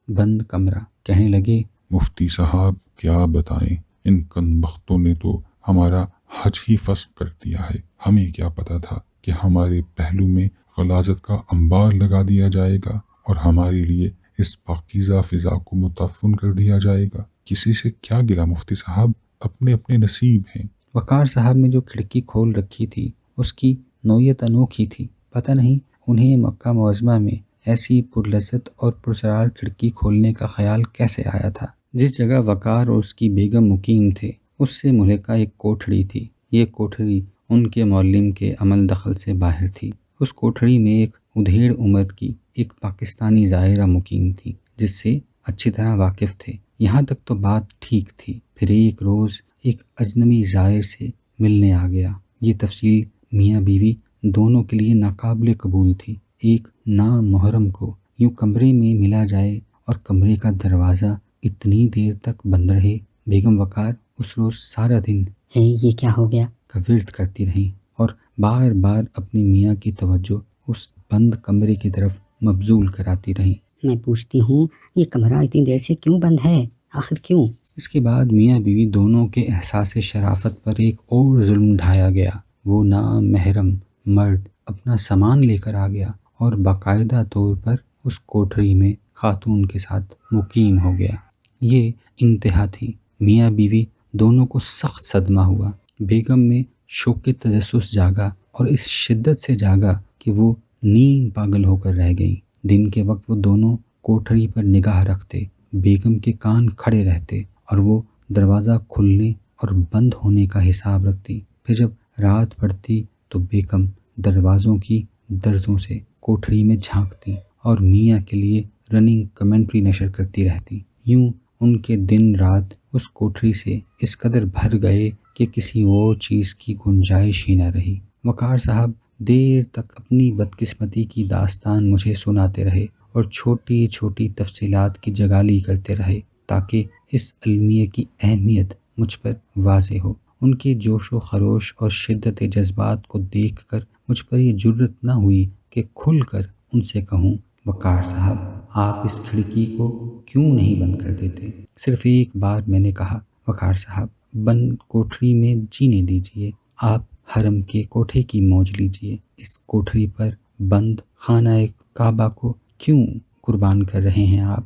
بند کمرہ، کہنے لگے، مفتی صاحب کیا بتائیں، ان کمبختوں نے تو ہمارا حج ہی فسخ کر دیا ہے۔ ہمیں کیا پتا تھا کہ ہمارے پہلو میں غلاظت کا انبار لگا دیا جائے گا اور ہمارے لیے اس پاکیزہ فضا کو متعفن کر دیا جائے گا۔ کسی سے کیا گلا مفتی صاحب، اپنے اپنے نصیب ہیں۔ وقار صاحب نے جو کھڑکی کھول رکھی تھی اس کی نوعیت انوکھی تھی۔ پتہ نہیں انہیں مکہ معظمہ میں ایسی پرلذت اور پرسرار کھڑکی کھولنے کا خیال کیسے آیا تھا۔ جس جگہ وقار اور اس کی بیگم مقیم تھے اس سے ملحقہ ایک کوٹھڑی تھی۔ یہ کوٹھڑی ان کے معلم کے عمل دخل سے باہر تھی۔ اس کوٹھڑی میں ایک ادھیڑ عمر کی ایک پاکستانی زائرہ مقیم تھی جس سے اچھی طرح واقف تھے۔ یہاں تک تو بات ٹھیک تھی، پھر ایک روز ایک اجنبی زائر سے ملنے آ گیا۔ یہ تفصیل میاں بیوی دونوں کے لیے ناقابل قبول تھی۔ ایک نامحرم کو یوں کمرے میں ملا جائے اور کمرے کا دروازہ اتنی دیر تک بند رہے۔ بیگم وقار اس روز سارا دن یہ کیا ہو گیا کا ورد کرتی رہیں اور بار بار اپنی میاں کی توجہ اس بند کمرے کی طرف مبذول کراتی رہیں۔ میں پوچھتی ہوں یہ کمرہ اتنی دیر سے کیوں بند ہے، آخر کیوں؟ اس کے بعد میاں بیوی دونوں کے احساس شرافت پر ایک اور ظلم ڈھایا گیا۔ وہ نامحرم مرد اپنا سامان لے کر آ گیا اور باقاعدہ طور پر اس کوٹھری میں خاتون کے ساتھ مقیم ہو گیا۔ یہ انتہا تھی۔ میاں بیوی دونوں کو سخت صدمہ ہوا۔ بیگم میں شوق تجسس جاگا اور اس شدت سے جاگا کہ وہ نیم پاگل ہو کر رہ گئیں۔ دن کے وقت وہ دونوں کوٹھری پر نگاہ رکھتے، بیگم کے کان کھڑے رہتے اور وہ دروازہ کھلنے اور بند ہونے کا حساب رکھتی۔ پھر جب رات پڑتی تو بیگم دروازوں کی درزوں سے کوٹھری میں جھانکتی اور میاں کے لیے رننگ کمنٹری نشر کرتی رہتی۔ یوں ان کے دن رات اس کوٹھری سے اس قدر بھر گئے کہ کسی اور چیز کی گنجائش ہی نہ رہی۔ وقار صاحب دیر تک اپنی بدقسمتی کی داستان مجھے سناتے رہے اور چھوٹی چھوٹی تفصیلات کی جگالی کرتے رہے تاکہ اس المیہ کی اہمیت مجھ پر واضح ہو۔ ان کے جوش و خروش اور شدت جذبات کو دیکھ کر مجھ پر یہ جرأت نہ ہوئی کہ کھل کر ان سے کہوں، وقار صاحب آپ اس کھڑکی کو کیوں نہیں بند کر دیتے؟ صرف ایک بار میں نے کہا، وقار صاحب بند کوٹھری میں جینے دیجئے، آپ حرم کے کوٹھے کی موج لیجئے، اس کوٹھری پر بند خانہ کعبہ کو کیوں قربان کر رہے ہیں آپ؟